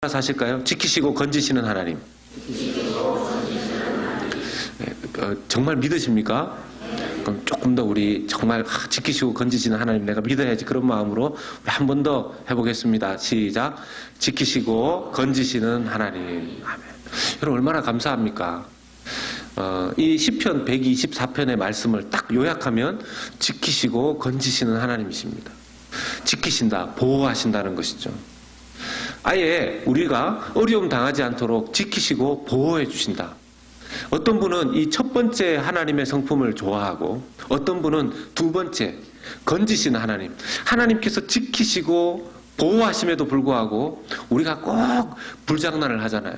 사실까요? 지키시고 건지시는 하나님. 정말 믿으십니까? 그럼 조금 더 우리 정말 지키시고 건지시는 하나님 내가 믿어야지, 그런 마음으로 우리 한 번 더 해보겠습니다. 시작. 지키시고 건지시는 하나님. 아멘. 여러분 얼마나 감사합니까? 이 시편 124편의 말씀을 딱 요약하면 지키시고 건지시는 하나님이십니다. 지키신다, 보호하신다는 것이죠. 아예 우리가 어려움 당하지 않도록 지키시고 보호해 주신다. 어떤 분은 이 첫 번째 하나님의 성품을 좋아하고, 어떤 분은 두 번째 건지시는 하나님, 하나님께서 지키시고 보호하심에도 불구하고 우리가 꼭 불장난을 하잖아요.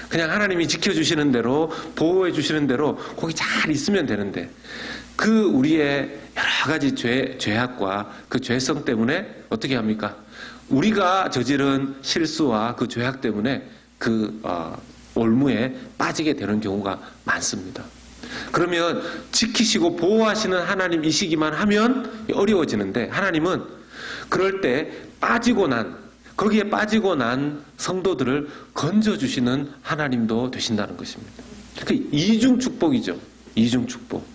그냥 하나님이 지켜주시는 대로 보호해 주시는 대로 거기 잘 있으면 되는데, 그 우리의 여러 가지 죄악과 그 죄성 때문에 어떻게 합니까? 우리가 저지른 실수와 그 죄악 때문에 그 올무에 빠지게 되는 경우가 많습니다. 그러면 지키시고 보호하시는 하나님이시기만 하면 어려워지는데, 하나님은 그럴 때 거기에 빠지고 난 성도들을 건져주시는 하나님도 되신다는 것입니다. 그 이중 축복이죠. 이중 축복.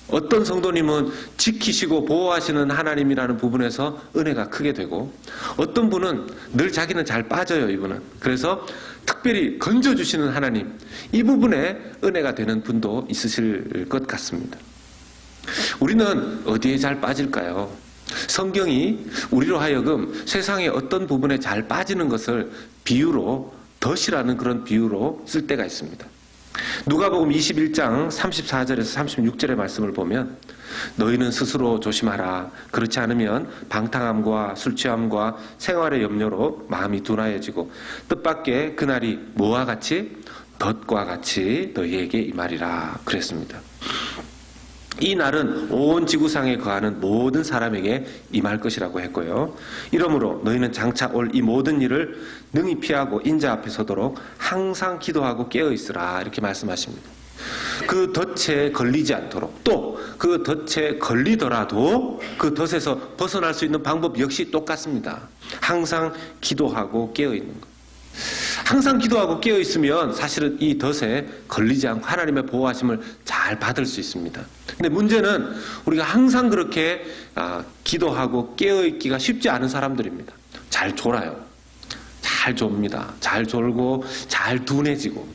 어떤 성도님은 지키시고 보호하시는 하나님이라는 부분에서 은혜가 크게 되고, 어떤 분은 늘 자기는 잘 빠져요, 이분은. 그래서 특별히 건져주시는 하나님, 이 부분에 은혜가 되는 분도 있으실 것 같습니다. 우리는 어디에 잘 빠질까요? 성경이 우리로 하여금 세상의 어떤 부분에 잘 빠지는 것을 비유로, 덫이라는 그런 비유로 쓸 때가 있습니다. 누가복음 21장 34절에서 36절의 말씀을 보면, 너희는 스스로 조심하라. 그렇지 않으면 방탕함과 술취함과 생활의 염려로 마음이 둔하여지고 뜻밖의 그날이 뭐와 같이? 덫과 같이 너희에게 임하리라 그랬습니다. 이 날은 온 지구상에 거하는 모든 사람에게 임할 것이라고 했고요. 이러므로 너희는 장차 올 이 모든 일을 능히 피하고 인자 앞에 서도록 항상 기도하고 깨어 있으라, 이렇게 말씀하십니다. 그 덫에 걸리지 않도록, 또 그 덫에 걸리더라도 그 덫에서 벗어날 수 있는 방법 역시 똑같습니다. 항상 기도하고 깨어 있는 것. 항상 기도하고 깨어 있으면 사실은 이 덫에 걸리지 않고 하나님의 보호하심을 잘 받을 수 있습니다. 근데 문제는 우리가 항상 그렇게 기도하고 깨어 있기가 쉽지 않은 사람들입니다. 잘 졸아요. 잘 졸입니다. 잘 졸고 잘 둔해지고,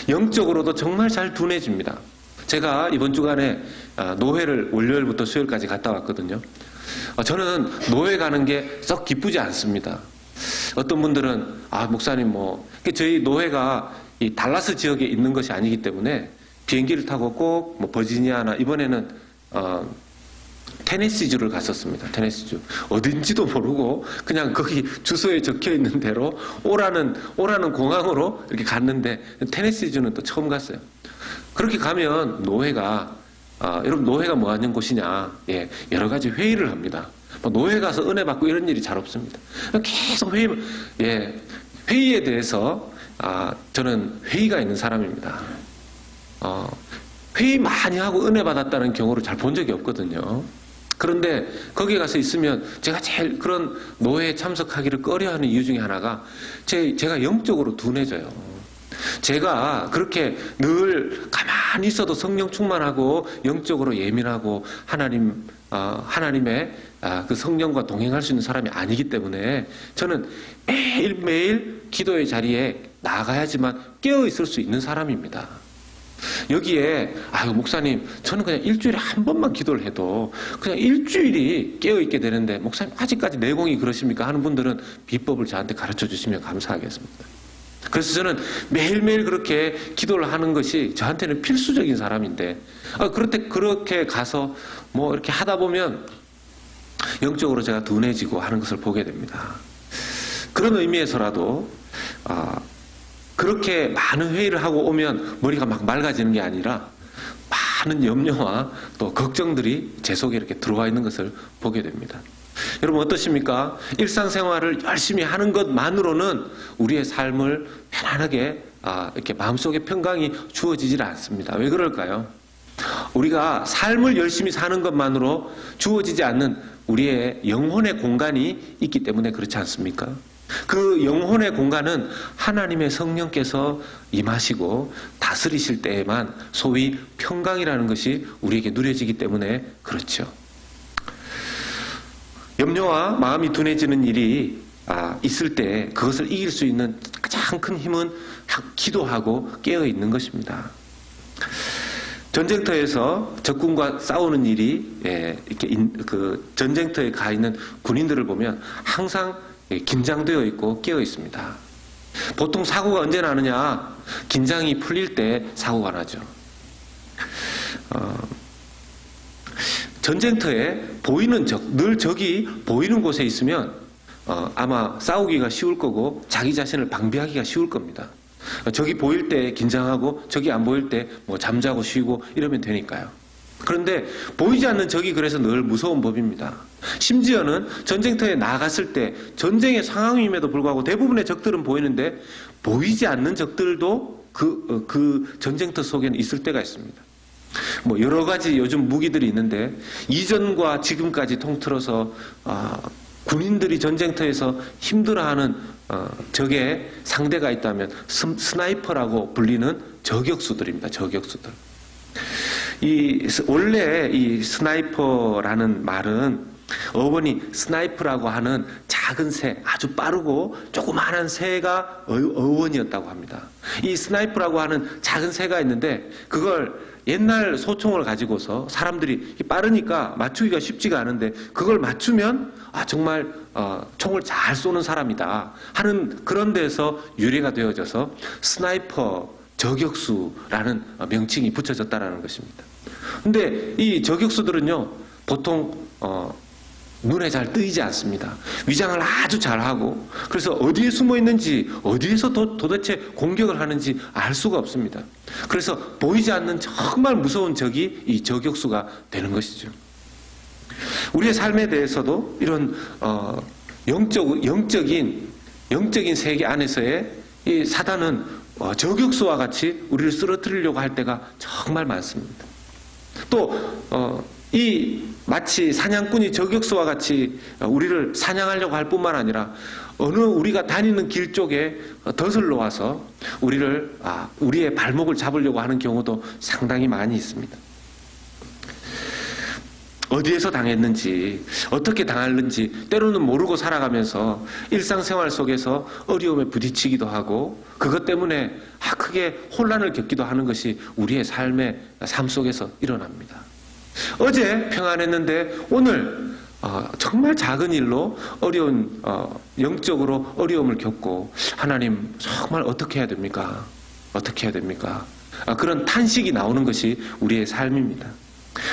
영적으로도 정말 잘 둔해집니다. 제가 이번 주간에 노회를 월요일부터 수요일까지 갔다 왔거든요. 저는 노회 가는 게 썩 기쁘지 않습니다. 어떤 분들은 목사님 저희 노회가 이 달라스 지역에 있는 것이 아니기 때문에 비행기를 타고 꼭 버지니아나, 이번에는 테네시주를 갔었습니다. 테네시주 어딘지도 모르고 그냥 거기 주소에 적혀 있는 대로 오라는 공항으로 이렇게 갔는데, 테네시주는 또 처음 갔어요. 그렇게 가면 노회가 여러분, 노회가 뭐 하는 곳이냐? 여러 가지 회의를 합니다. 노회 가서 은혜 받고 이런 일이 잘 없습니다. 계속 회의에 대해서 저는 회의가 있는 사람입니다. 회의 많이 하고 은혜 받았다는 경우를 잘 본 적이 없거든요. 그런데 거기에 가서 있으면 제가 제일 그런 노회에 참석하기를 꺼려하는 이유 중에 하나가 제가 영적으로 둔해져요. 제가 그렇게 늘 가만히 있어도 성령 충만하고 영적으로 예민하고 하나님의 그 성령과 동행할 수 있는 사람이 아니기 때문에 저는 매일매일 기도의 자리에 나가야지만 깨어 있을 수 있는 사람입니다. 여기에 목사님 저는 그냥 일주일에 한 번만 기도를 해도 그냥 일주일이 깨어 있게 되는데 목사님 아직까지 내공이 그러십니까? 하는 분들은 비법을 저한테 가르쳐 주시면 감사하겠습니다. 그래서 저는 매일매일 그렇게 기도를 하는 것이 저한테는 필수적인 사람인데, 그렇게 가서 이렇게 하다 보면 영적으로 제가 둔해지고 하는 것을 보게 됩니다. 그런 의미에서라도 그렇게 많은 회의를 하고 오면 머리가 막 맑아지는 게 아니라 많은 염려와 또 걱정들이 제 속에 이렇게 들어와 있는 것을 보게 됩니다. 여러분 어떠십니까? 일상생활을 열심히 하는 것만으로는 우리의 삶을 편안하게 이렇게 마음속에 평강이 주어지질 않습니다. 왜 그럴까요? 우리가 삶을 열심히 사는 것만으로 주어지지 않는 우리의 영혼의 공간이 있기 때문에 그렇지 않습니까? 그 영혼의 공간은 하나님의 성령께서 임하시고 다스리실 때에만 소위 평강이라는 것이 우리에게 누려지기 때문에 그렇죠. 염려와 마음이 둔해지는 일이 있을 때 그것을 이길 수 있는 가장 큰 힘은 기도하고 깨어 있는 것입니다. 전쟁터에서 적군과 싸우는 일이 이렇게 그 전쟁터에 가 있는 군인들을 보면 항상 긴장되어 있고 깨어 있습니다. 보통 사고가 언제 나느냐? 긴장이 풀릴 때 사고가 나죠. 전쟁터에 보이는 늘 적이 보이는 곳에 있으면 아마 싸우기가 쉬울 거고 자기 자신을 방비하기가 쉬울 겁니다. 적이 보일 때 긴장하고 적이 안 보일 때 뭐 잠자고 쉬고 이러면 되니까요. 그런데 보이지 않는 적이 그래서 늘 무서운 법입니다. 심지어는 전쟁터에 나갔을 때 전쟁의 상황임에도 불구하고 대부분의 적들은 보이는데 보이지 않는 적들도 그 전쟁터 속에는 있을 때가 있습니다. 뭐 여러 가지 요즘 무기들이 있는데 이전과 지금까지 통틀어서 군인들이 전쟁터에서 힘들어하는 적의 상대가 있다면 스나이퍼라고 불리는 저격수들입니다. 저격수들. 원래 이 스나이퍼라는 말은 어원이 스나이프라고 하는 작은 새, 아주 빠르고 조그마한 새가 어원이었다고 합니다. 이 스나이프라고 하는 작은 새가 있는데 그걸 옛날 소총을 가지고서 사람들이 빠르니까 맞추기가 쉽지가 않은데 그걸 맞추면 정말 총을 잘 쏘는 사람이다 하는 그런 데서 유래가 되어져서 스나이퍼 저격수라는 명칭이 붙여졌다라는 것입니다. 근데 이 저격수들은요 보통 눈에 잘 뜨이지 않습니다. 위장을 아주 잘하고 그래서 어디에 숨어 있는지 어디에서 도대체 공격을 하는지 알 수가 없습니다. 그래서 보이지 않는 정말 무서운 적이 이 저격수가 되는 것이죠. 우리의 삶에 대해서도 이런 영적인 세계 안에서의 이 사단은 저격수와 같이 우리를 쓰러뜨리려고 할 때가 정말 많습니다. 또 마치 사냥꾼이 저격수와 같이 우리를 사냥하려고 할 뿐만 아니라 어느 우리가 다니는 길 쪽에 덫을 놓아서 우리의 발목을 잡으려고 하는 경우도 상당히 많이 있습니다. 어디에서 당했는지 어떻게 당했는지 때로는 모르고 살아가면서 일상생활 속에서 어려움에 부딪히기도 하고 그것 때문에 크게 혼란을 겪기도 하는 것이 우리의 삶 속에서 일어납니다. 어제 평안했는데 오늘 정말 작은 일로 영적으로 어려움을 겪고 하나님 정말 어떻게 해야 됩니까? 어떻게 해야 됩니까? 그런 탄식이 나오는 것이 우리의 삶입니다.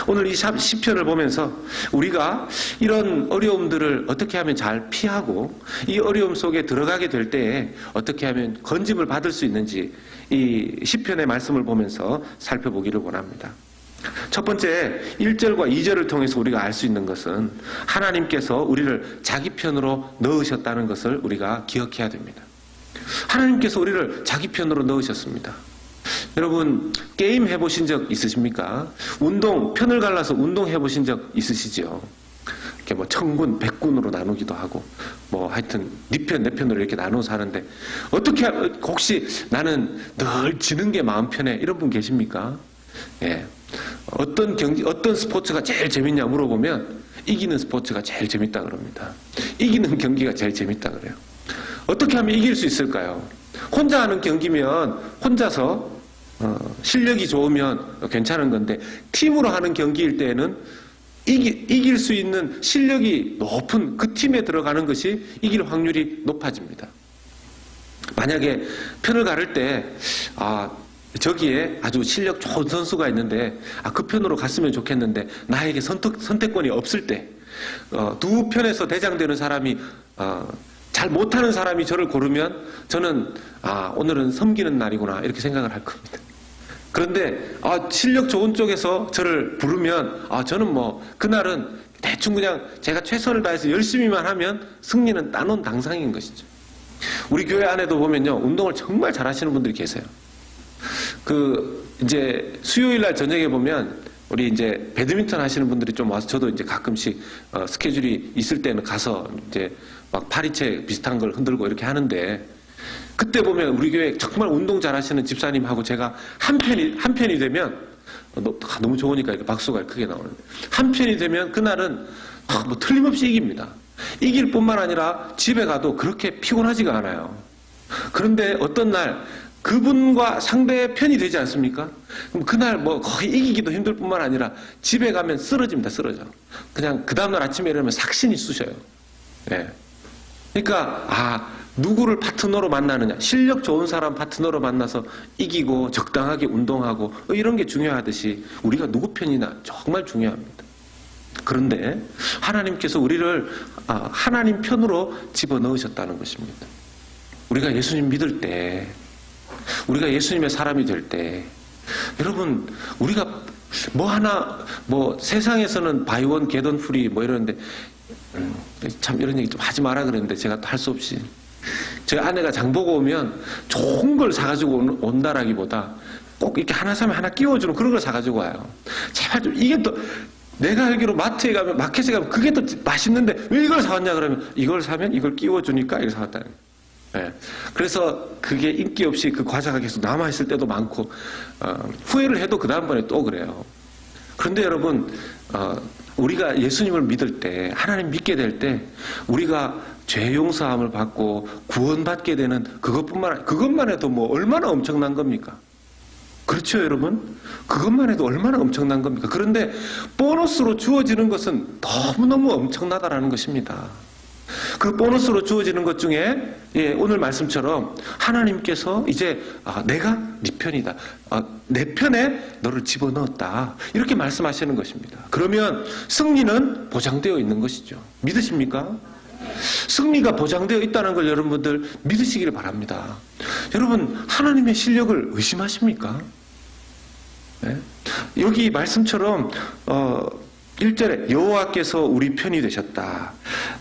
오늘 이 시편을 보면서 우리가 이런 어려움들을 어떻게 하면 잘 피하고 이 어려움 속에 들어가게 될 때에 어떻게 하면 건짐을 받을 수 있는지 이 시편의 말씀을 보면서 살펴보기를 원합니다. 첫 번째 1절과 2절을 통해서 우리가 알 수 있는 것은 하나님께서 우리를 자기 편으로 넣으셨다는 것을 우리가 기억해야 됩니다. 하나님께서 우리를 자기 편으로 넣으셨습니다. 여러분 게임 해보신 적 있으십니까? 편을 갈라서 운동해 보신 적 있으시죠? 이렇게 뭐 천군, 백군으로 나누기도 하고 하여튼 네 편, 내 편으로 이렇게 나눠서 하는데 혹시 나는 늘 지는 게 마음 편해 이런 분 계십니까? 예. 어떤 스포츠가 제일 재밌냐 물어보면 이기는 스포츠가 제일 재밌다 그럽니다. 이기는 경기가 제일 재밌다 그래요. 어떻게 하면 이길 수 있을까요? 혼자 하는 경기면 혼자서 실력이 좋으면 괜찮은 건데 팀으로 하는 경기일 때에는 이길 수 있는 실력이 높은 그 팀에 들어가는 것이 이길 확률이 높아집니다. 만약에 편을 가를 때 저기에 아주 실력 좋은 선수가 있는데 그 편으로 갔으면 좋겠는데 나에게 선택권이 없을 때 두 편에서 대장되는 사람이 잘 못하는 사람이 저를 고르면 저는 오늘은 섬기는 날이구나 이렇게 생각을 할 겁니다. 그런데 실력 좋은 쪽에서 저를 부르면 저는 그날은 대충 그냥 제가 최선을 다해서 열심히만 하면 승리는 따놓은 당상인 것이죠. 우리 교회 안에도 보면요 운동을 정말 잘하시는 분들이 계세요. 이제 수요일 날 저녁에 보면 우리 이제 배드민턴 하시는 분들이 좀 와서 저도 이제 가끔씩 스케줄이 있을 때는 가서 이제 막 파리채 비슷한 걸 흔들고 이렇게 하는데, 그때 보면 우리 교회 정말 운동 잘하시는 집사님하고 제가 한 편이 되면, 너무 좋으니까 이렇게 박수가 크게 나오는데, 한 편이 되면 그날은 뭐 틀림없이 이깁니다. 이길 뿐만 아니라 집에 가도 그렇게 피곤하지가 않아요. 그런데 어떤 날 그분과 상대 편이 되지 않습니까? 그럼 그날 뭐 거의 이기기도 힘들 뿐만 아니라 집에 가면 쓰러집니다. 쓰러져. 그냥 그 다음날 아침에 일어나면 삭신이 쑤셔요. 예. 그러니까 누구를 파트너로 만나느냐, 실력 좋은 사람 파트너로 만나서 이기고 적당하게 운동하고 이런 게 중요하듯이 우리가 누구 편이나 정말 중요합니다. 그런데 하나님께서 우리를 하나님 편으로 집어넣으셨다는 것입니다. 우리가 예수님 믿을 때, 우리가 예수님의 사람이 될 때, 여러분, 우리가 세상에서는 바이원 게던 프리 이러는데, 참 이런 얘기 좀 하지 마라 그랬는데 제가 또 할 수 없이, 저희 아내가 장 보고 오면 좋은 걸 사가지고 온다라기보다 꼭 이렇게 하나 사면 하나 끼워주는 그런 걸 사가지고 와요. 제발 좀, 이게 또 내가 알기로 마트에 가면, 마켓에 가면 그게 또 맛있는데 왜 이걸 사왔냐 그러면, 이걸 사면 이걸 끼워주니까 이걸 사왔다는 거예요. 네. 그래서 그게 인기 없이 그 과자가 계속 남아있을 때도 많고, 후회를 해도 그 다음번에 또 그래요. 그런데 여러분, 우리가 예수님을 믿을 때, 하나님 믿게 될 때, 우리가 죄 용서함을 받고 구원받게 되는 그것만 해도 뭐 얼마나 엄청난 겁니까? 그렇죠, 여러분? 그것만 해도 얼마나 엄청난 겁니까? 그런데 보너스로 주어지는 것은 너무너무 엄청나다라는 것입니다. 그 보너스로 주어지는 것 중에 오늘 말씀처럼 하나님께서 이제 내가 네 편이다, 내 편에 너를 집어넣었다, 이렇게 말씀하시는 것입니다. 그러면 승리는 보장되어 있는 것이죠. 믿으십니까? 승리가 보장되어 있다는 걸 여러분들 믿으시기를 바랍니다. 여러분, 하나님의 실력을 의심하십니까? 네? 여기 말씀처럼 1절에 여호와께서 우리 편이 되셨다,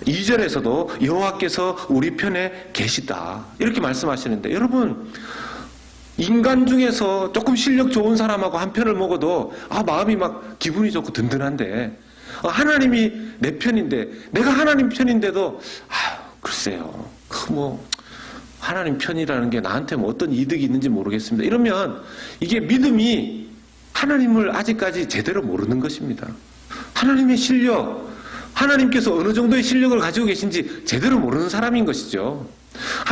2절에서도 여호와께서 우리 편에 계시다, 이렇게 말씀하시는데, 여러분, 인간 중에서 조금 실력 좋은 사람하고 한 편을 먹어도 마음이 막 기분이 좋고 든든한데, 하나님이 내 편인데, 내가 하나님 편인데도 글쎄요, 하나님 편이라는 게 나한테 뭐 어떤 이득이 있는지 모르겠습니다, 이러면 이게 믿음이 하나님을 아직까지 제대로 모르는 것입니다. 하나님의 실력, 하나님께서 어느 정도의 실력을 가지고 계신지 제대로 모르는 사람인 것이죠.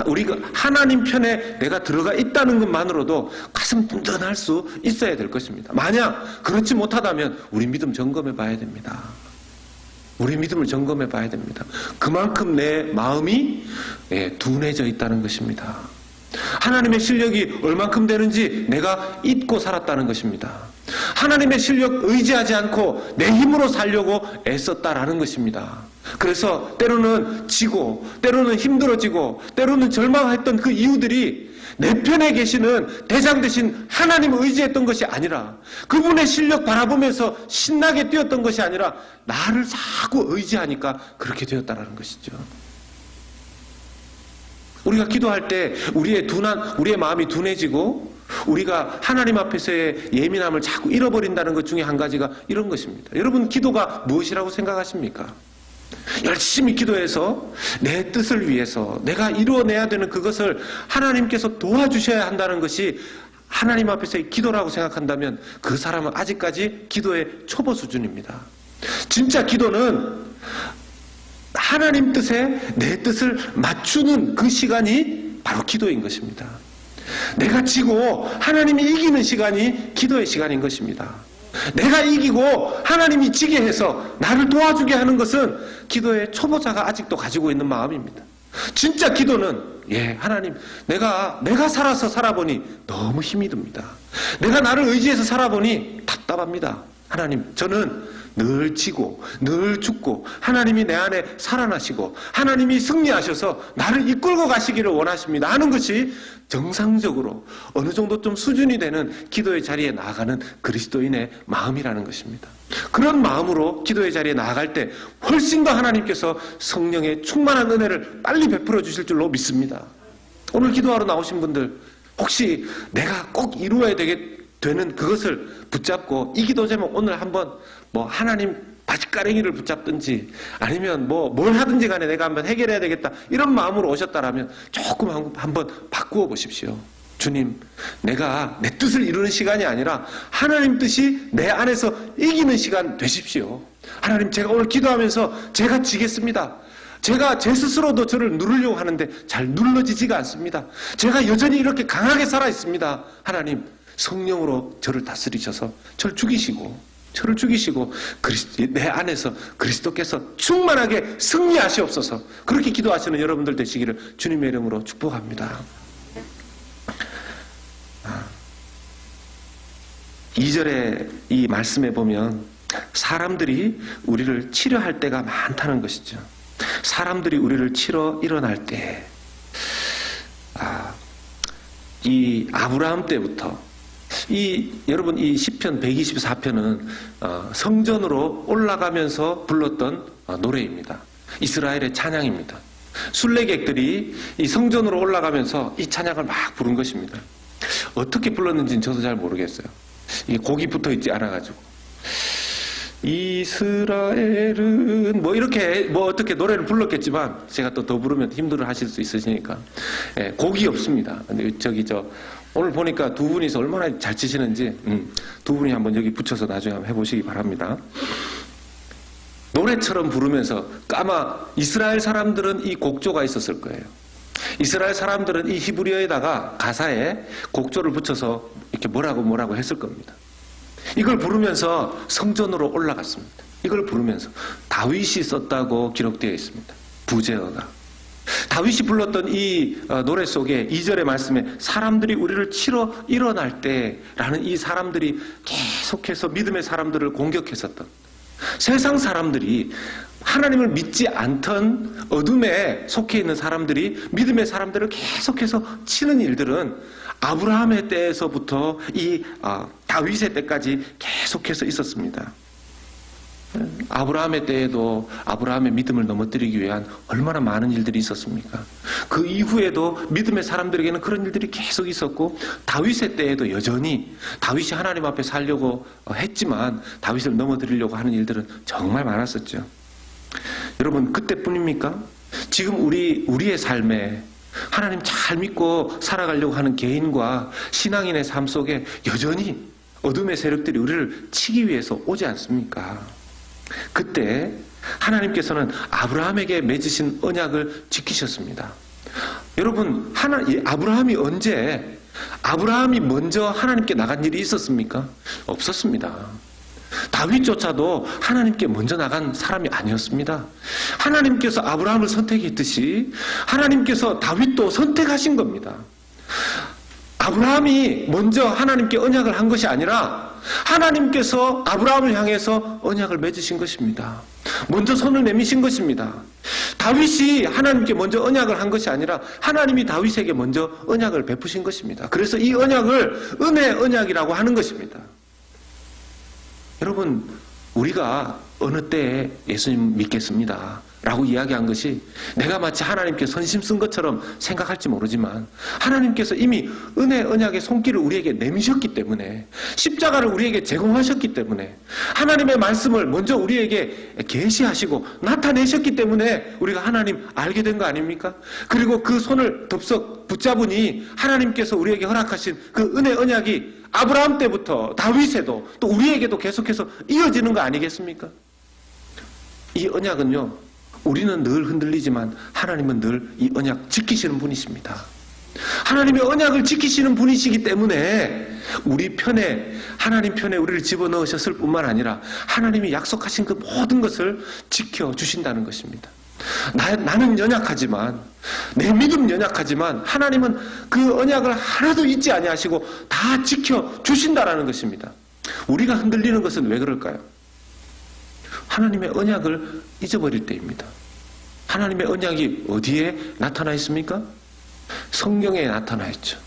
우리가 하나님 편에 내가 들어가 있다는 것만으로도 가슴 든든할 수 있어야 될 것입니다. 만약 그렇지 못하다면 우리 믿음 점검해 봐야 됩니다. 우리 믿음을 점검해 봐야 됩니다. 그만큼 내 마음이 둔해져 있다는 것입니다. 하나님의 실력이 얼만큼 되는지 내가 잊고 살았다는 것입니다. 하나님의 실력 의지하지 않고 내 힘으로 살려고 애썼다라는 것입니다. 그래서 때로는 지고, 때로는 힘들어지고, 때로는 절망했던 그 이유들이 내 편에 계시는 대장 되신 하나님을 의지했던 것이 아니라, 그분의 실력 바라보면서 신나게 뛰었던 것이 아니라 나를 자꾸 의지하니까 그렇게 되었다라는 것이죠. 우리가 기도할 때 우리의 마음이 둔해지고 우리가 하나님 앞에서의 예민함을 자꾸 잃어버린다는 것 중에 한 가지가 이런 것입니다. 여러분, 기도가 무엇이라고 생각하십니까? 열심히 기도해서 내 뜻을 위해서 내가 이루어내야 되는 그것을 하나님께서 도와주셔야 한다는 것이 하나님 앞에서의 기도라고 생각한다면 그 사람은 아직까지 기도의 초보 수준입니다. 진짜 기도는 하나님 뜻에 내 뜻을 맞추는 그 시간이 바로 기도인 것입니다. 내가 지고 하나님이 이기는 시간이 기도의 시간인 것입니다. 내가 이기고 하나님이 지게 해서 나를 도와주게 하는 것은 기도의 초보자가 아직도 가지고 있는 마음입니다. 진짜 기도는 하나님, 내가 살아서 살아보니 너무 힘이 듭니다. 내가 나를 의지해서 살아보니 답답합니다. 하나님, 저는 늘 지고 늘 죽고 하나님이 내 안에 살아나시고 하나님이 승리하셔서 나를 이끌고 가시기를 원하십니다 하는 것이 정상적으로 어느 정도 좀 수준이 되는 기도의 자리에 나아가는 그리스도인의 마음이라는 것입니다. 그런 마음으로 기도의 자리에 나아갈 때 훨씬 더 하나님께서 성령의 충만한 은혜를 빨리 베풀어 주실 줄로 믿습니다. 오늘 기도하러 나오신 분들, 혹시 내가 꼭 이루어야 되는 그것을 붙잡고 이 기도 제목 오늘 한번 하나님 바짓가랭이를 붙잡든지 아니면 뭘 하든지 간에 내가 한번 해결해야 되겠다 이런 마음으로 오셨다라면 조금 한번 바꾸어 보십시오. 주님, 내가 내 뜻을 이루는 시간이 아니라 하나님 뜻이 내 안에서 이기는 시간 되십시오. 하나님, 제가 오늘 기도하면서 제가 지겠습니다. 제가 제 스스로도 저를 누르려고 하는데 잘 눌러지지가 않습니다. 제가 여전히 이렇게 강하게 살아 있습니다. 하나님, 성령으로 저를 다스리셔서 저를 죽이시고 내 안에서 그리스도께서 충만하게 승리하시옵소서. 그렇게 기도하시는 여러분들 되시기를 주님의 이름으로 축복합니다. 2절의 이 말씀에 보면 사람들이 우리를 치려할 때가 많다는 것이죠. 사람들이 우리를 치러 일어날 때, 이 아브라함 때부터 여러분 이 시편 124편은 성전으로 올라가면서 불렀던 노래입니다. 이스라엘의 찬양입니다. 순례객들이 이 성전으로 올라가면서 이 찬양을 막 부른 것입니다. 어떻게 불렀는지는 저도 잘 모르겠어요. 이게 곡이 붙어 있지 않아가지고. 이스라엘은 이렇게 어떻게 노래를 불렀겠지만 제가 또 더 부르면 힘들어 하실 수 있으시니까 곡이 없습니다. 근데 오늘 보니까 두 분이서 얼마나 잘 치시는지 두 분이 한번 여기 붙여서 나중에 한번 해보시기 바랍니다. 노래처럼 부르면서 아마 이스라엘 사람들은 이 곡조가 있었을 거예요. 이스라엘 사람들은 이 히브리어에다가 가사에 곡조를 붙여서 이렇게 뭐라고 했을 겁니다. 이걸 부르면서 성전으로 올라갔습니다. 이걸 부르면서 다윗이 썼다고 기록되어 있습니다. 부제어가. 다윗이 불렀던 이 노래 속에 2절의 말씀에 사람들이 우리를 치러 일어날 때라는 이 사람들이 계속해서 믿음의 사람들을 공격했었던, 세상 사람들이 하나님을 믿지 않던 어둠에 속해 있는 사람들이 믿음의 사람들을 계속해서 치는 일들은 아브라함의 때에서부터 이 다윗의 때까지 계속해서 있었습니다. 아브라함의 때에도 아브라함의 믿음을 넘어뜨리기 위한 얼마나 많은 일들이 있었습니까? 그 이후에도 믿음의 사람들에게는 그런 일들이 계속 있었고, 다윗의 때에도 여전히 다윗이 하나님 앞에 살려고 했지만 다윗을 넘어뜨리려고 하는 일들은 정말 많았었죠. 여러분, 그때뿐입니까? 지금 우리의 삶에 하나님 잘 믿고 살아가려고 하는 개인과 신앙인의 삶 속에 여전히 어둠의 세력들이 우리를 치기 위해서 오지 않습니까? 그때 하나님께서는 아브라함에게 맺으신 언약을 지키셨습니다. 여러분, 아브라함이 먼저 하나님께 나간 일이 있었습니까? 없었습니다. 다윗조차도 하나님께 먼저 나간 사람이 아니었습니다. 하나님께서 아브라함을 선택했듯이 하나님께서 다윗도 선택하신 겁니다. 아브라함이 먼저 하나님께 언약을 한 것이 아니라 하나님께서 아브라함을 향해서 언약을 맺으신 것입니다. 먼저 손을 내미신 것입니다. 다윗이 하나님께 먼저 언약을 한 것이 아니라 하나님이 다윗에게 먼저 언약을 베푸신 것입니다. 그래서 이 언약을 은혜 언약이라고 하는 것입니다. 여러분, 우리가 어느 때에 예수님 믿겠습니다 라고 이야기한 것이 내가 마치 하나님께 선심 쓴 것처럼 생각할지 모르지만, 하나님께서 이미 은혜 언약의 손길을 우리에게 내미셨기 때문에, 십자가를 우리에게 제공하셨기 때문에, 하나님의 말씀을 먼저 우리에게 계시하시고 나타내셨기 때문에 우리가 하나님 알게 된 거 아닙니까? 그리고 그 손을 덥석 붙잡으니 하나님께서 우리에게 허락하신 그 은혜 언약이 아브라함 때부터 다윗에도 또 우리에게도 계속해서 이어지는 거 아니겠습니까? 이 언약은요, 우리는 늘 흔들리지만 하나님은 늘 이 언약 지키시는 분이십니다. 하나님의 언약을 지키시는 분이시기 때문에 우리 편에, 하나님 편에 우리를 집어넣으셨을 뿐만 아니라 하나님이 약속하신 그 모든 것을 지켜주신다는 것입니다. 나는 연약하지만, 내 믿음 연약하지만 하나님은 그 언약을 하나도 잊지 아니하시고 다 지켜주신다는 것입니다. 우리가 흔들리는 것은 왜 그럴까요? 하나님의 언약을 잊어버릴 때입니다. 하나님의 언약이 어디에 나타나 있습니까? 성경에 나타나 있죠.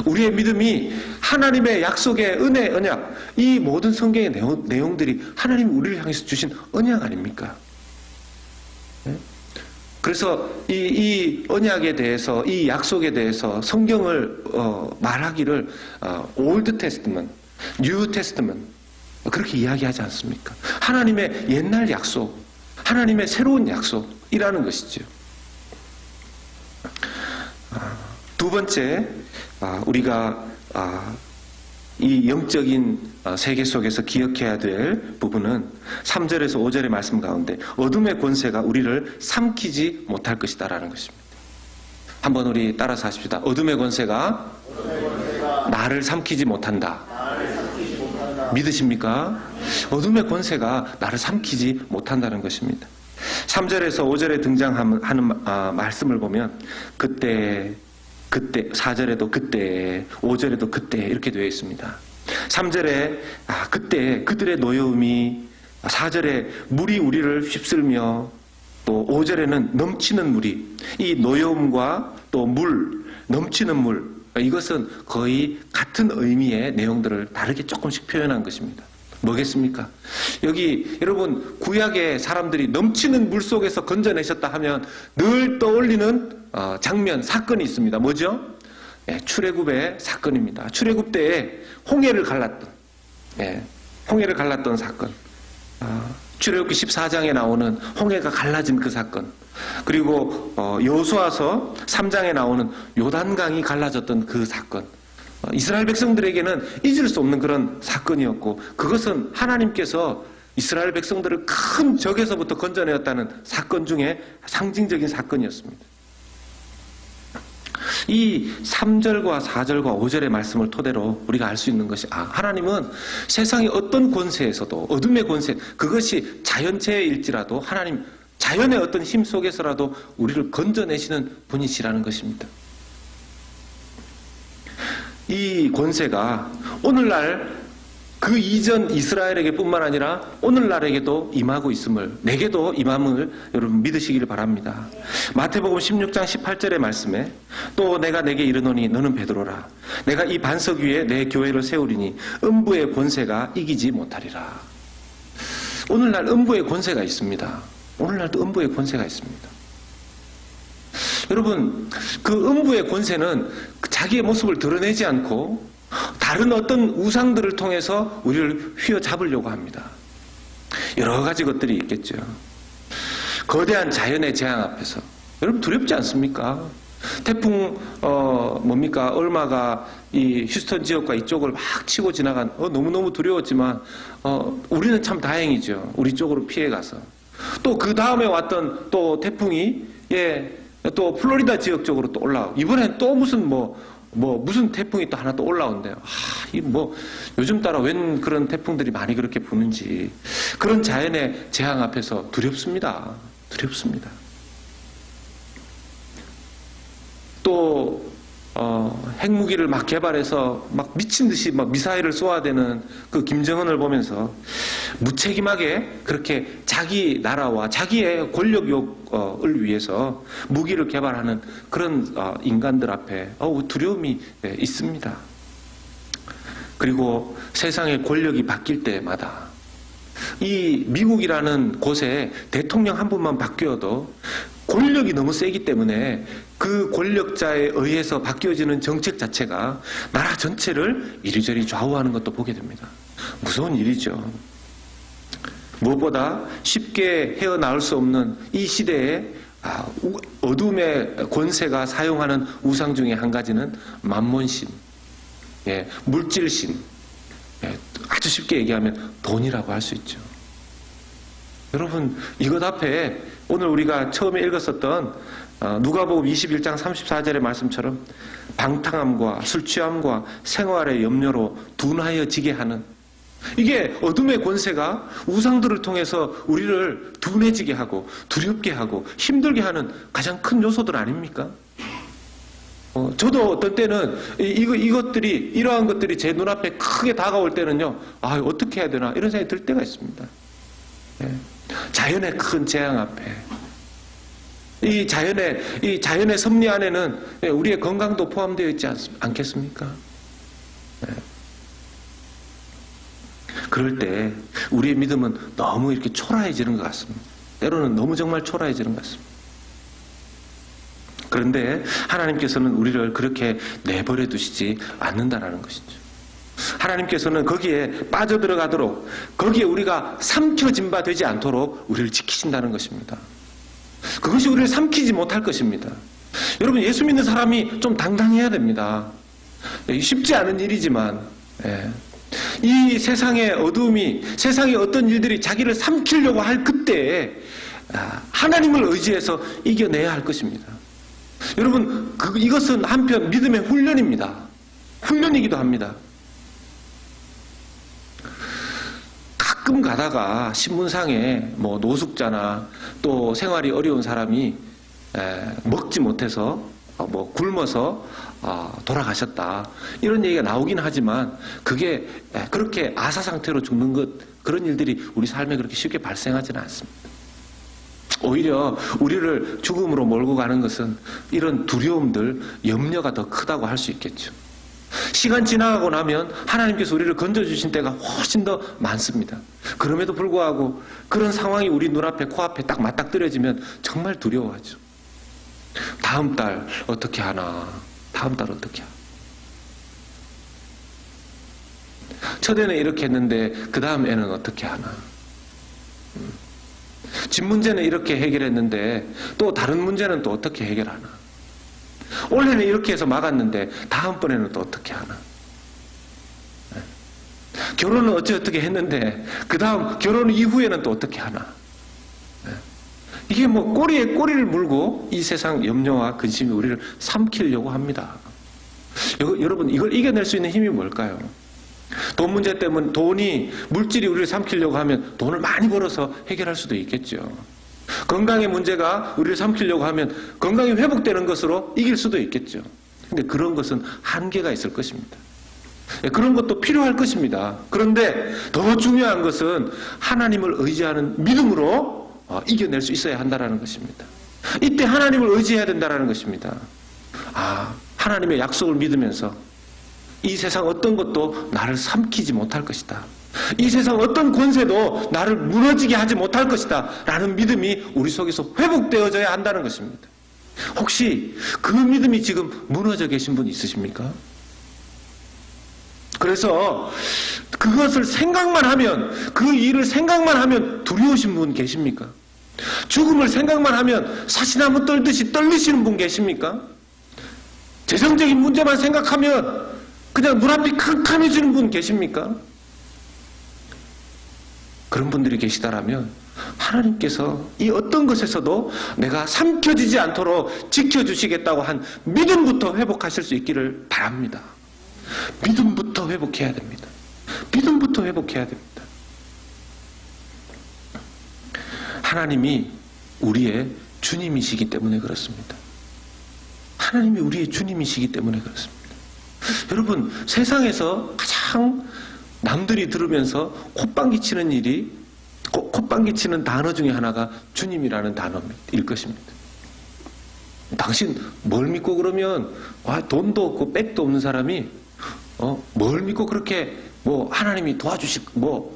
우리의 믿음이 하나님의 약속의 은혜, 언약, 이 모든 성경의 내용들이 하나님이 우리를 향해서 주신 언약 아닙니까? 그래서 이 언약에 대해서, 이 약속에 대해서 성경을 말하기를 Old Testament, New Testament, 그렇게 이야기하지 않습니까? 하나님의 옛날 약속, 하나님의 새로운 약속이라는 것이죠. 두 번째, 우리가 이 영적인 세계 속에서 기억해야 될 부분은 3절에서 5절의 말씀 가운데 어둠의 권세가 우리를 삼키지 못할 것이다 라는 것입니다. 한번 우리 따라서 하십시다. 어둠의 권세가 나를 삼키지 못한다. 믿으십니까? 어둠의 권세가 나를 삼키지 못한다는 것입니다. 3절에서 5절에 등장하는 말씀을 보면 그때 4절에도 그때 5절에도 그때 이렇게 되어 있습니다. 3절에 그때 그들의 노여움이, 4절에 물이 우리를 휩쓸며, 또 5절에는 넘치는 물이, 이 노여움과 또 물, 넘치는 물, 이것은 거의 같은 의미의 내용들을 다르게 조금씩 표현한 것입니다. 뭐겠습니까? 여기 여러분 구약의 사람들이 넘치는 물 속에서 건져내셨다 하면 늘 떠올리는 장면, 사건이 있습니다. 뭐죠? 출애굽의 사건입니다. 출애굽 때에 홍해를 갈랐던 사건. 출애굽기 14장에 나오는 홍해가 갈라진 그 사건. 그리고 여호수아서 3장에 나오는 요단강이 갈라졌던 그 사건. 이스라엘 백성들에게는 잊을 수 없는 그런 사건이었고, 그것은 하나님께서 이스라엘 백성들을 큰 적에서부터 건져내었다는 사건 중에 상징적인 사건이었습니다. 이 3절과 4절과 5절의 말씀을 토대로 우리가 알 수 있는 것이, 하나님은 세상의 어떤 권세에서도, 어둠의 권세, 그것이 자연재해일지라도 하나님, 자연의 어떤 힘 속에서라도 우리를 건져내시는 분이시라는 것입니다. 이 권세가 오늘날 그 이전 이스라엘에게 뿐만 아니라 오늘날에게도 임하고 있음을, 내게도 임함을 여러분 믿으시기를 바랍니다. 마태복음 16장 18절의 말씀에 또 내가 내게 이르노니 너는 베드로라. 내가 이 반석 위에 내 교회를 세우리니 음부의 권세가 이기지 못하리라. 오늘날 음부의 권세가 있습니다. 오늘날도 음부의 권세가 있습니다. 여러분, 그 음부의 권세는 자기의 모습을 드러내지 않고 다른 어떤 우상들을 통해서 우리를 휘어잡으려고 합니다. 여러 가지 것들이 있겠죠. 거대한 자연의 재앙 앞에서 여러분 두렵지 않습니까? 태풍 얼마가 이 휴스턴 지역과 이쪽을 막 치고 지나간 너무너무 두려웠지만 우리는 참 다행이죠. 우리 쪽으로 피해가서. 또 그 다음에 왔던 또 태풍이 또 플로리다 지역 쪽으로 또 올라오고, 이번엔 또 무슨 태풍이 또 하나 또 올라온대요. 요즘 따라 웬 그런 태풍들이 많이 그렇게 부는지. 그런 자연의 재앙 앞에서 두렵습니다. 두렵습니다. 또 핵무기를 막 개발해서 막 미친 듯이 막 미사일을 쏘아대는 그 김정은을 보면서 무책임하게 그렇게 자기 나라와 자기의 권력욕을 위해서 무기를 개발하는 그런 인간들 앞에 두려움이 있습니다. 그리고 세상의 권력이 바뀔 때마다 이 미국이라는 곳에 대통령 한 분만 바뀌어도 권력이 너무 세기 때문에 그 권력자에 의해서 바뀌어지는 정책 자체가 나라 전체를 이리저리 좌우하는 것도 보게 됩니다. 무서운 일이죠. 무엇보다 쉽게 헤어나올 수 없는 이 시대에 어둠의 권세가 사용하는 우상 중에 한 가지는 만몬신, 물질신, 아주 쉽게 얘기하면 돈이라고 할 수 있죠. 여러분, 이것 앞에 오늘 우리가 처음에 읽었었던 누가복음 21장 34절의 말씀처럼 방탕함과 술취함과 생활의 염려로 둔하여지게 하는, 이게 어둠의 권세가 우상들을 통해서 우리를 둔해지게 하고 두렵게 하고 힘들게 하는 가장 큰 요소들 아닙니까? 저도 어떤 때는 이러한 것들이 제 눈앞에 크게 다가올 때는요, 어떻게 해야 되나 이런 생각이 들 때가 있습니다. 자연의 큰 재앙 앞에, 이 자연의 섭리 안에는 우리의 건강도 포함되어 있지 않겠습니까? 그럴 때 우리의 믿음은 너무 이렇게 초라해지는 것 같습니다. 때로는 너무 정말 초라해지는 것 같습니다. 그런데 하나님께서는 우리를 그렇게 내버려 두시지 않는다라는 것이죠. 하나님께서는 거기에 빠져들어가도록, 거기에 우리가 삼켜진 바 되지 않도록 우리를 지키신다는 것입니다. 그것이 우리를 삼키지 못할 것입니다. 여러분, 예수 믿는 사람이 좀 당당해야 됩니다. 쉽지 않은 일이지만, 이 세상의 어두움이, 세상의 어떤 일들이 자기를 삼키려고 할 그때에 하나님을 의지해서 이겨내야 할 것입니다. 여러분, 이것은 한편 믿음의 훈련입니다. 훈련이기도 합니다. 가끔 가다가 신문상에 뭐 노숙자나 또 생활이 어려운 사람이 먹지 못해서 뭐 굶어서 돌아가셨다, 이런 얘기가 나오긴 하지만 그게 그렇게 아사 상태로 죽는 것, 그런 일들이 우리 삶에 그렇게 쉽게 발생하지는 않습니다. 오히려 우리를 죽음으로 몰고 가는 것은 이런 두려움들, 염려가 더 크다고 할 수 있겠죠. 시간 지나가고 나면 하나님께서 우리를 건져주신 때가 훨씬 더 많습니다. 그럼에도 불구하고 그런 상황이 우리 눈앞에, 코앞에 딱 맞닥뜨려지면 정말 두려워하죠. 다음 달 어떻게 하나, 다음 달 어떻게 하나. 첫 애는 이렇게 했는데 그 다음 애는 어떻게 하나. 집 문제는 이렇게 해결했는데 또 다른 문제는 또 어떻게 해결하나. 올해는 이렇게 해서 막았는데 다음번에는 또 어떻게 하나. 결혼은 어떻게 했는데 그 다음 결혼 이후에는 또 어떻게 하나. 이게 뭐 꼬리에 꼬리를 물고 이 세상 염려와 근심이 우리를 삼키려고 합니다. 여러분, 이걸 이겨낼 수 있는 힘이 뭘까요? 돈 문제 때문에, 돈이, 물질이 우리를 삼키려고 하면 돈을 많이 벌어서 해결할 수도 있겠죠. 건강의 문제가 우리를 삼키려고 하면 건강이 회복되는 것으로 이길 수도 있겠죠. 근데 그런 것은 한계가 있을 것입니다. 그런 것도 필요할 것입니다. 그런데 더 중요한 것은 하나님을 의지하는 믿음으로 이겨낼 수 있어야 한다는 것입니다. 이때 하나님을 의지해야 된다는 것입니다. 하나님의 약속을 믿으면서 이 세상 어떤 것도 나를 삼키지 못할 것이다. 이 세상 어떤 권세도 나를 무너지게 하지 못할 것이다 라는 믿음이 우리 속에서 회복되어져야 한다는 것입니다. 혹시 그 믿음이 지금 무너져 계신 분 있으십니까? 그래서 그것을 생각만 하면, 그 일을 생각만 하면 두려우신 분 계십니까? 죽음을 생각만 하면 사시나무 떨듯이 떨리시는 분 계십니까? 재정적인 문제만 생각하면 그냥 눈앞이 캄캄해지는 분 계십니까? 그런 분들이 계시다라면 하나님께서 이 어떤 것에서도 내가 삼켜지지 않도록 지켜주시겠다고 한 믿음부터 회복하실 수 있기를 바랍니다. 믿음부터 회복해야 됩니다. 믿음부터 회복해야 됩니다. 하나님이 우리의 주님이시기 때문에 그렇습니다. 하나님이 우리의 주님이시기 때문에 그렇습니다. 여러분, 세상에서 가장 남들이 들으면서 콧방귀 치는 일이, 콧방귀 치는 단어 중에 하나가 주님이라는 단어일 것입니다. 당신 뭘 믿고 그러면, 돈도 없고 백도 없는 사람이 뭘 믿고 그렇게 뭐 하나님이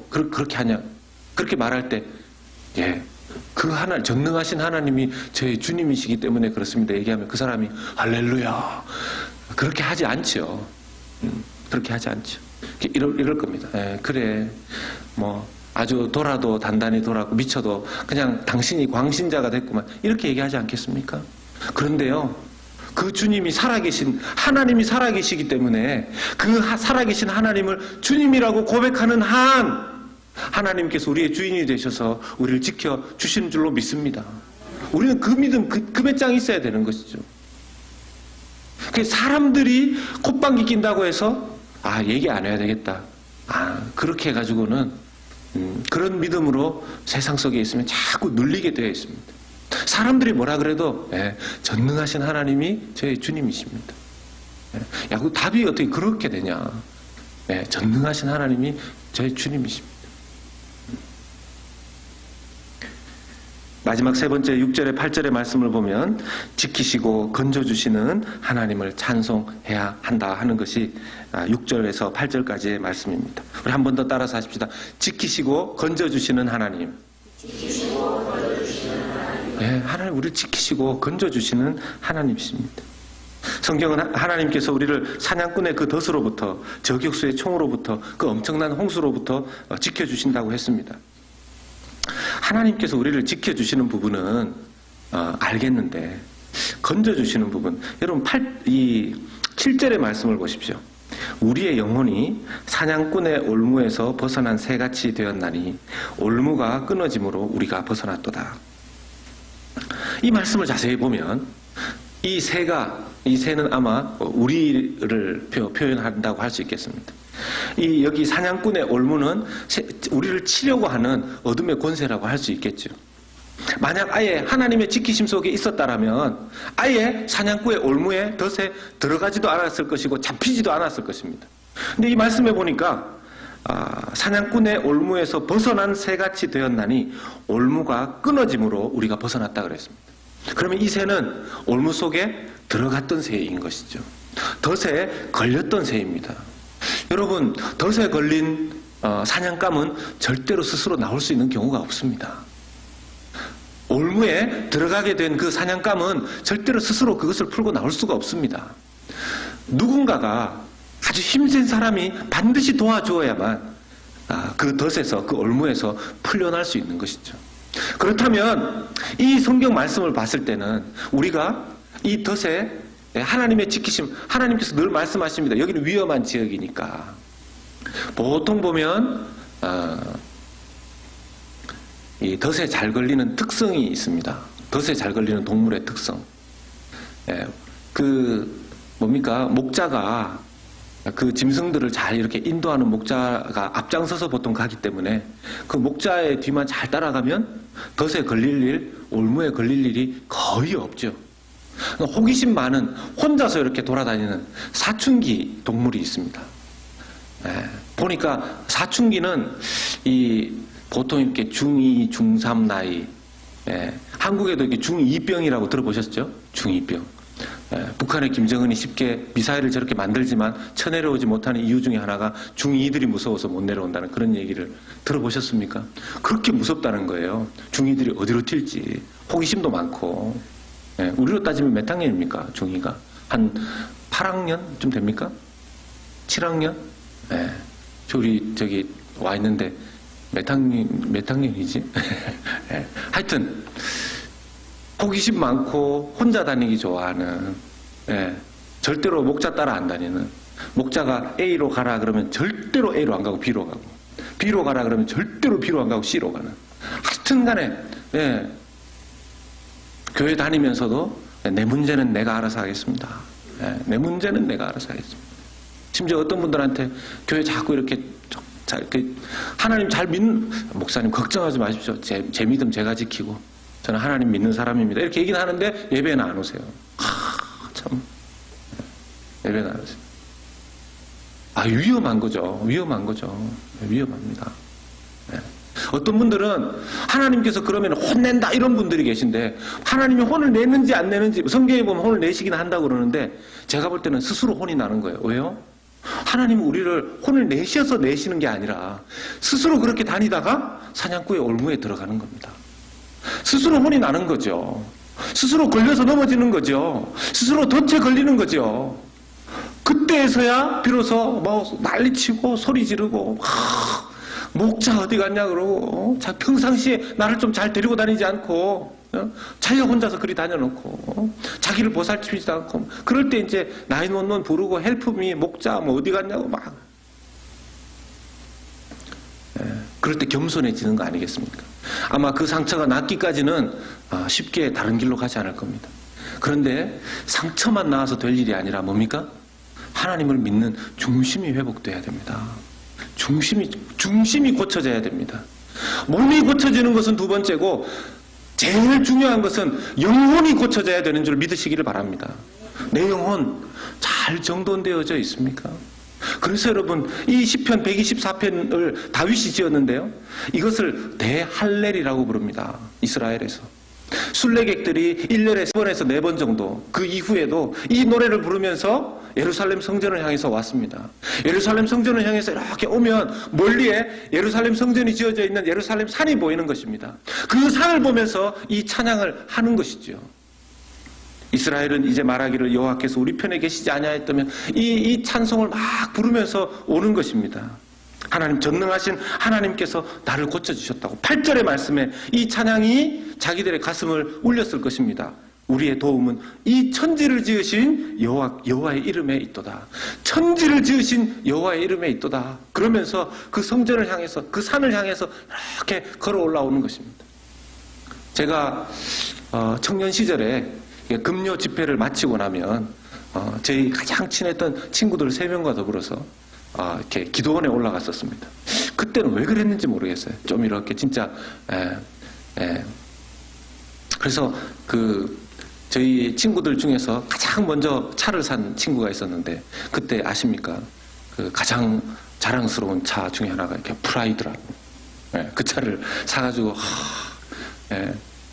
그렇게 하냐, 그렇게 말할 때, 그 전능하신 하나님이 저희 주님이시기 때문에 그렇습니다 얘기하면 그 사람이 할렐루야, 그렇게 하지 않죠. 그렇게 하지 않죠. 이럴 겁니다. 그래, 뭐 아주 돌아도 단단히 돌았고 미쳐도 그냥 당신이 광신자가 됐구만, 이렇게 얘기하지 않겠습니까? 그런데요, 그 주님이 살아계신, 하나님이 살아계시기 때문에 그 살아계신 하나님을 주님이라고 고백하는 한 하나님께서 우리의 주인이 되셔서 우리를 지켜주시는 줄로 믿습니다. 우리는 그 믿음, 그 배짱이 있어야 되는 것이죠. 사람들이 콧방귀 낀다고 해서 얘기 안 해야 되겠다, 그렇게 해가지고는 그런 믿음으로 세상 속에 있으면 자꾸 눌리게 되어 있습니다. 사람들이 뭐라 그래도 전능하신 하나님이 저의 주님이십니다. 그 답이 어떻게 그렇게 되냐. 전능하신 하나님이 저의 주님이십니다. 마지막 세 번째 6절에 8절의 말씀을 보면 지키시고 건져주시는 하나님을 찬송해야 한다 하는 것이 6절에서 8절까지의 말씀입니다. 우리 한 번 더 따라서 하십시다. 지키시고 건져주시는 하나님. 하나님 우리를 지키시고 건져주시는 하나님이십니다. 성경은 하나님께서 우리를 사냥꾼의 그 덫으로부터, 저격수의 총으로부터, 그 엄청난 홍수로부터 지켜주신다고 했습니다. 하나님께서 우리를 지켜주시는 부분은 알겠는데 건져주시는 부분, 여러분 7절의 말씀을 보십시오. 우리의 영혼이 사냥꾼의 올무에서 벗어난 새같이 되었나니 올무가 끊어짐으로 우리가 벗어났도다. 이 말씀을 자세히 보면 이 새는 아마 우리를 표현한다고 할 수 있겠습니다. 여기 사냥꾼의 올무는 우리를 치려고 하는 어둠의 권세라고 할 수 있겠죠. 만약 아예 하나님의 지키심 속에 있었다라면 아예 사냥꾼의 올무에 덫에 들어가지도 않았을 것이고 잡히지도 않았을 것입니다. 근데 이 말씀에 보니까 사냥꾼의 올무에서 벗어난 새같이 되었나니 올무가 끊어짐으로 우리가 벗어났다 그랬습니다. 그러면 이 새는 올무 속에 들어갔던 새인 것이죠. 덫에 걸렸던 새입니다. 여러분, 덫에 걸린 사냥감은 절대로 스스로 나올 수 있는 경우가 없습니다. 올무에 들어가게 된 그 사냥감은 절대로 스스로 그것을 풀고 나올 수가 없습니다. 누군가가 아주 힘센 사람이 반드시 도와주어야만 그 덫에서, 그 올무에서 풀려날 수 있는 것이죠. 그렇다면 이 성경 말씀을 봤을 때는 우리가 이 덫에 하나님의 지키심, 하나님께서 늘 말씀하십니다. 여기는 위험한 지역이니까. 보통 보면 이 덫에 잘 걸리는 특성이 있습니다. 덫에 잘 걸리는 동물의 특성. 목자가 그 짐승들을 잘 이렇게 인도하는 목자가 앞장서서 보통 가기 때문에 그 목자의 뒤만 잘 따라가면 덫에 걸릴 일, 올무에 걸릴 일이 거의 없죠. 호기심 많은, 혼자서 이렇게 돌아다니는 사춘기 동물이 있습니다. 보니까 사춘기는 보통 이렇게 중2, 중3 나이, 한국에도 이렇게 중2병이라고 들어보셨죠? 중2병. 북한의 김정은이 쉽게 미사일을 저렇게 만들지만 쳐내려오지 못하는 이유 중에 하나가 중2들이 무서워서 못 내려온다는 그런 얘기를 들어보셨습니까? 그렇게 무섭다는 거예요. 중2들이 어디로 튈지. 호기심도 많고. 우리로 따지면 몇 학년입니까? 중2가? 한 8학년쯤 됩니까? 7학년? 우리 저기 와 있는데 몇 학년이지? 하여튼 호기심 많고 혼자 다니기 좋아하는, 절대로 목자 따라 안 다니는, 목자가 A로 가라 그러면 절대로 A로 안 가고 B로 가고, B로 가라 그러면 절대로 B로 안 가고 C로 가는. 하여튼 간에 교회 다니면서도 내 문제는 내가 알아서 하겠습니다. 내 문제는 내가 알아서 하겠습니다. 심지어 어떤 분들한테 교회 자꾸 이렇게 하나님 잘 믿는 목사님 걱정하지 마십시오. 제 믿음 제가 지키고 저는 하나님 믿는 사람입니다. 이렇게 얘기는 하는데 예배는 안 오세요. 참 예배는 안 오세요. 위험한 거죠. 위험합니다. 어떤 분들은 하나님께서 그러면 혼낸다 이런 분들이 계신데 하나님이 혼을 내는지 안 내는지 성경에 보면 혼을 내시긴 한다고 그러는데 제가 볼 때는 스스로 혼이 나는 거예요. 왜요? 하나님은 우리를 혼을 내셔서 내시는 게 아니라 스스로 그렇게 다니다가 사냥꾼의 올무에 들어가는 겁니다. 스스로 혼이 나는 거죠. 스스로 걸려서 넘어지는 거죠. 스스로 덫에 걸리는 거죠. 그때에서야 비로소 난리치고 소리 지르고 목자 어디 갔냐 그러고 평상시에 나를 좀 잘 데리고 다니지 않고 자기가 혼자서 그리 다녀놓고 자기를 보살피지도 않고 그럴 때 이제 911 부르고 헬프미 목자 어디 갔냐고 막 그럴 때 겸손해지는 거 아니겠습니까? 아마 그 상처가 낫기까지는 쉽게 다른 길로 가지 않을 겁니다. 그런데 상처만 나와서 될 일이 아니라 뭡니까? 하나님을 믿는 중심이 회복돼야 됩니다. 중심이 고쳐져야 됩니다. 몸이 고쳐지는 것은 두 번째고 제일 중요한 것은 영혼이 고쳐져야 되는 줄 믿으시기를 바랍니다. 내 영혼 잘 정돈되어져 있습니까? 그래서 여러분 이 시편 124편을 다윗이 지었는데요. 이것을 대할렐이라고 부릅니다. 이스라엘에서. 순례객들이 1년에 3번에서 4번 정도 그 이후에도 이 노래를 부르면서 예루살렘 성전을 향해서 왔습니다. 예루살렘 성전을 향해서 이렇게 오면 멀리에 예루살렘 성전이 지어져 있는 예루살렘 산이 보이는 것입니다. 그 산을 보면서 이 찬양을 하는 것이죠. 이스라엘은 이제 말하기를 여호와께서 우리 편에 계시지 아니하였다면 이 찬송을 막 부르면서 오는 것입니다. 하나님, 전능하신 하나님께서 나를 고쳐주셨다고 8절의 말씀에 이 찬양이 자기들의 가슴을 울렸을 것입니다. 우리의 도움은 이 천지를 지으신 여호와의 이름에 있도다. 천지를 지으신 여호와의 이름에 있도다. 그러면서 그 성전을 향해서, 그 산을 향해서 이렇게 걸어 올라오는 것입니다. 제가 청년 시절에 금요 집회를 마치고 나면 저희 가장 친했던 친구들 3명과 더불어서 이렇게 기도원에 올라갔었습니다. 그때는 왜 그랬는지 모르겠어요. 좀 이렇게 진짜 그래서 저희 친구들 중에서 가장 먼저 차를 산 친구가 있었는데, 그때 아십니까? 가장 자랑스러운 차 중에 하나가 이렇게 프라이드라고. 그 차를 사가지고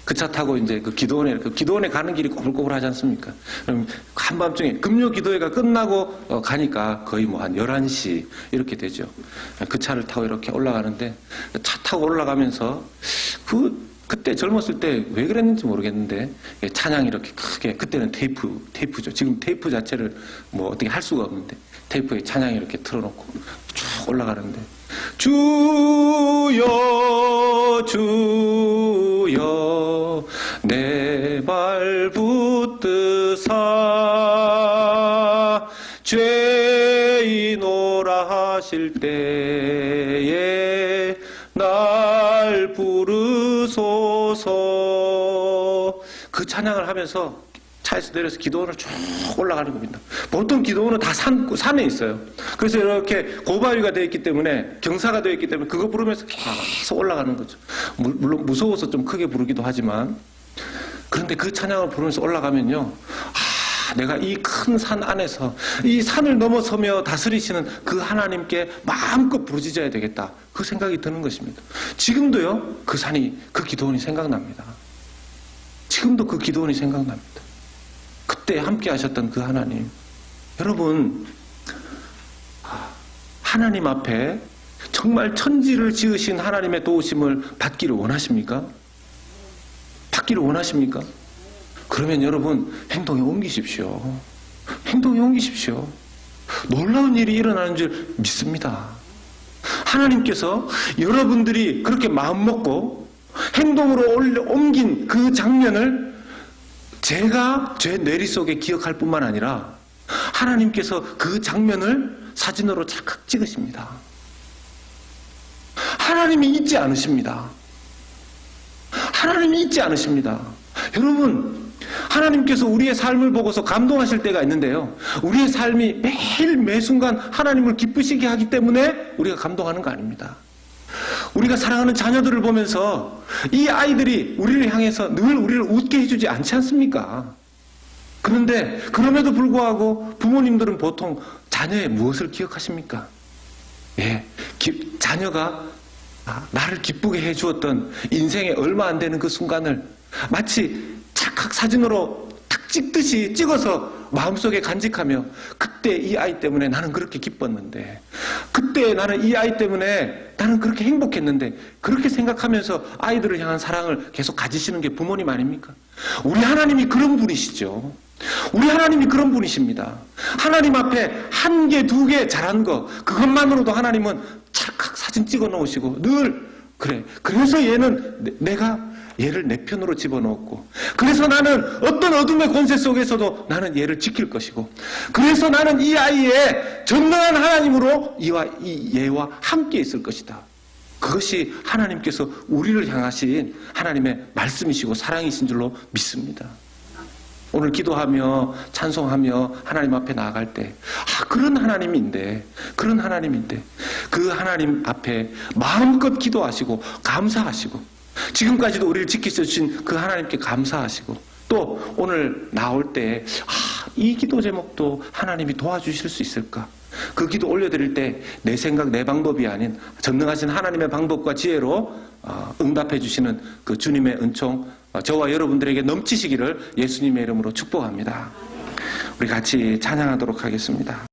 그 차 타고 이제 기도원에 가는 길이 꼬불꼬불하지 않습니까? 그럼 한밤중에 금요 기도회가 끝나고 가니까 거의 뭐 한 11시 이렇게 되죠. 그 차를 타고 이렇게 올라가는데, 차 타고 올라가면서 그때 젊었을 때 왜 그랬는지 모르겠는데 찬양이 이렇게 크게, 그때는 테이프죠. 지금 테이프 자체를 뭐 어떻게 할 수가 없는데 테이프에 찬양이 이렇게 틀어놓고 쭉 올라가는데, 주여 주여 내 발 붙드사 죄인오라 하실 때에 날 부르소서. 그 찬양을 하면서 차에서 내려서 기도원을 쭉 올라가는 겁니다. 보통 기도원은 다 산에 있어요. 그래서 이렇게 고바위가 되어 있기 때문에, 경사가 되어 있기 때문에 그거 부르면서 계속 올라가는 거죠. 물론 무서워서 좀 크게 부르기도 하지만, 그런데 그 찬양을 부르면서 올라가면요, 내가 이 큰 산 안에서 이 산을 넘어서며 다스리시는 그 하나님께 마음껏 부르짖어야 되겠다, 그 생각이 드는 것입니다. 지금도요, 그 기도원이 생각납니다. 지금도 그 기도원이 생각납니다. 그때 함께 하셨던 그 하나님. 여러분, 하나님 앞에 정말 천지를 지으신 하나님의 도우심을 받기를 원하십니까? 받기를 원하십니까? 그러면 여러분, 행동에 옮기십시오. 행동에 옮기십시오. 놀라운 일이 일어나는 줄 믿습니다. 하나님께서 여러분들이 그렇게 마음먹고 행동으로 옮긴 그 장면을 제가 제 뇌리 속에 기억할 뿐만 아니라 하나님께서 그 장면을 사진으로 찰칵 찍으십니다. 하나님이 잊지 않으십니다. 하나님이 잊지 않으십니다. 여러분, 하나님께서 우리의 삶을 보고서 감동하실 때가 있는데요, 우리의 삶이 매일 매순간 하나님을 기쁘시게 하기 때문에 우리가 감동하는 거 아닙니다. 우리가 사랑하는 자녀들을 보면서 이 아이들이 우리를 향해서 늘 우리를 웃게 해주지 않지 않습니까? 그런데 그럼에도 불구하고 부모님들은 보통 자녀의 무엇을 기억하십니까? 자녀가 나를 기쁘게 해주었던 인생에 얼마 안 되는 그 순간을 마치 찰칵 사진으로 탁 찍듯이 찍어서 마음속에 간직하며, 그때 이 아이 때문에 나는 그렇게 기뻤는데, 그때 나는 이 아이 때문에 나는 그렇게 행복했는데, 그렇게 생각하면서 아이들을 향한 사랑을 계속 가지시는 게 부모님 아닙니까? 우리 하나님이 그런 분이시죠. 우리 하나님이 그런 분이십니다. 하나님 앞에 1개, 2개 잘한 거, 그것만으로도 하나님은 찰칵 사진 찍어 놓으시고 늘 그래서 내가 얘를 내 편으로 집어넣었고, 그래서 나는 어떤 어둠의 권세 속에서도 나는 얘를 지킬 것이고, 그래서 나는 이 아이의 전능한 하나님으로 얘와 함께 있을 것이다. 그것이 하나님께서 우리를 향하신 하나님의 말씀이시고 사랑이신 줄로 믿습니다. 오늘 기도하며 찬송하며 하나님 앞에 나아갈 때, 그런 하나님인데 그 하나님 앞에 마음껏 기도하시고 감사하시고, 지금까지도 우리를 지키셔주신 그 하나님께 감사하시고, 또 오늘 나올 때 이 기도 제목도 하나님이 도와주실 수 있을까? 그 기도 올려드릴 때 내 생각, 내 방법이 아닌 전능하신 하나님의 방법과 지혜로 응답해 주시는 그 주님의 은총 저와 여러분들에게 넘치시기를 예수님의 이름으로 축복합니다. 우리 같이 찬양하도록 하겠습니다.